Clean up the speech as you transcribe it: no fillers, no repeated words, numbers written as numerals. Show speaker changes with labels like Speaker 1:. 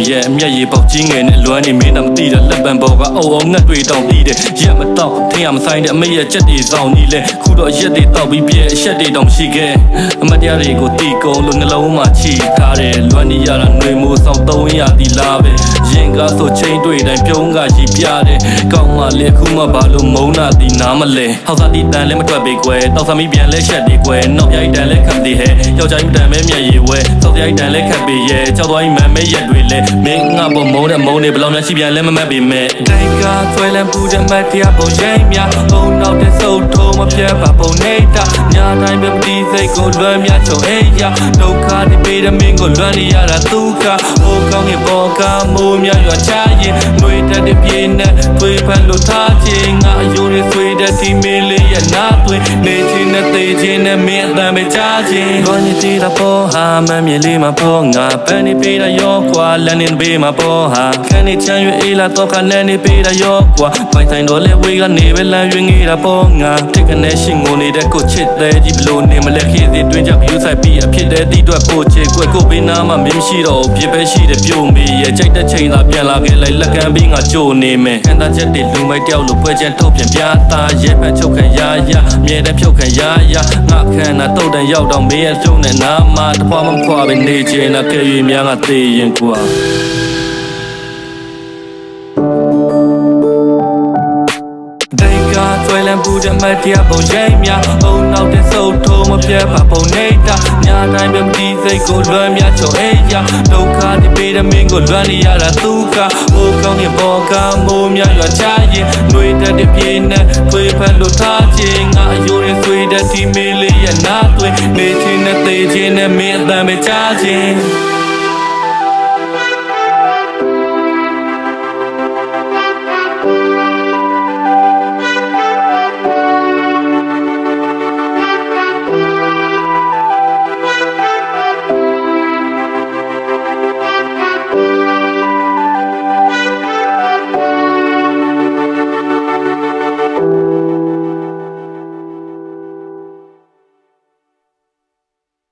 Speaker 1: ရဲ့အမျက်ရည်ပေါက်ကြီးငယ်နဲ့လွမ်းနေမင်းတော့မသိတာလက်ပံပေါ်ကအုံအောင်ငှက်တွေတောင်တီးတယ်ရက်မတော့ထင်ရမဆိုင်တဲ့အမေရဲ့ချက်တွေဆောင်ကြီးလဲခုတော့ရက်တွေတောက်ပြီးပြည့်အချက်တွေတောင်ရှိခဲ့အမတရားတွေကိုတီးကုန်လို့နှလုံးမှာချီထားတယ်လွမ်းနေရတာနှွေမိုးဆောင်300တီလာပဲရင်ကားဆိုချိန်တွေတိုင်းပြုံးကရှိပြတယ်ကောင်းမှလေခုမှဘာလို့မုန်းတာဒီနားမလဲဟောက်စားတီတန်လည်းမထွက်ပေကွယ်တောက်စားမိပြန်လဲရှက်တွေကွယ်နောက်ရိုက်တန်လဲခတ်သေးဟဲယောက်ျားကြီးတန်မဲမျက်ရည်ဝဲစောက်ရိုက်တန်လဲခတ်ပေရဲ့ကြောက်သွားရင်မမဲရက်တွေလဲမင်းငါပေါ်မုန်းတဲ့မုန်းတွေဘလောက်များရှိပြန်လဲမမတ်ပေမဲ့တိုင်ကားဆွဲလန်းပူတဲ့မတ်တရားပုံရိပ်များဘုံနောက်တဲ့စုပ်ထုံးမပြတ်ပါပုံနေတာညာတိုင်းပဲပတိစိတ်ကိုလွမ်းများချုံအိယာဒုက္ခတွေပေးတဲ့မင်းကိုလွမ်းနေရတာဒုက္ခဟိုကောင်းရဲ့ပေါ်ကမိုးများရွာချရင်နှွေတက်တဲ့ပြင်းနဲ့သွေးဖက်လို့ထားခြင်းငါအယိုးတွေဆွေးတဲ့ဒီမင်းလေးရဲ့နာသွင်းနေခြင်းနဲ့သိခြင်းနဲ့မင်းအတန်ပဲကြားခြင်းလွမ်းနေသေးတာပေါ်ဟာမမြင်လေးမှာပေါ်ငါပန်းနေပေးတာရောကွာလမ်းနေပေးမှာပေါ်ဟာခန်းနေချမ်းရွေးအေးလာတော့ခနဲ့နေပေးတာရောကွာပိုင်ဆိုင်တော့လေဝေးကနေပဲလမ်းရွေးငေးတာပေါ်ငါထိတ်ကနေရှင်ငိုနေတဲ့ကိုချစ်တဲ့ကြီးဘလို့နေမလဲခေစီတွင်းကြပြူဆိုင်ပြီးအဖြစ်တဲ့တီးတွက်ပို့ချေကွယ်ကိုပေးနာမှမင်းမရှိတော့ဖြစ်ပဲရှိတဲ့ပြုံးမေးရဲ့ကြိုက်တဲ့ချိန်သာပြန်လာခဲ့လိုက်လက်ကမ်းပြီးငါကြိုနေမယ်ခန္ဓာချက်တွေလူမိုက်တယောက်လိုပွဲချထုတ်ပြန်ပြတာရဲဖက်ချုပ်ခံရမြဲတဲ့ဖြုတ်ခံရငါခန္ဓာတုတ်တန်ရောက်တော့မင်းရဲ့ကျုံနဲ့နာမတဖွာမခွာပဲနေချင်တာကဲရွေများငါသိရင်ကွာဆွဲလန်းပူတဲ့မတ်တရားပုံရိပ်များဘုံနောက်တဲ့စုပ်ထုံးမပြတ်ပါပုံနေတာညာတိုင်းပဲပတိစိတ်ကိုလွမ်းများချုံအိယာဒုက္ခတွေပေးတဲ့မင်းကိုလွမ်းနေရတာဒုက္ခဟိုကောင်းရဲ့ပေါ်ကမိုးများရွာချရင်နှွေတက်တဲ့ပြင်းနဲ့သွေးဖက်လို့ထားခြင်းငါအယိုးတွေဆွေးတဲ့ဒီမင်းလေးရဲ့နာသွင်းနေခြင်းနဲ့သိခြင်းနဲ့မင်းအတန်ပဲကြားခြင်း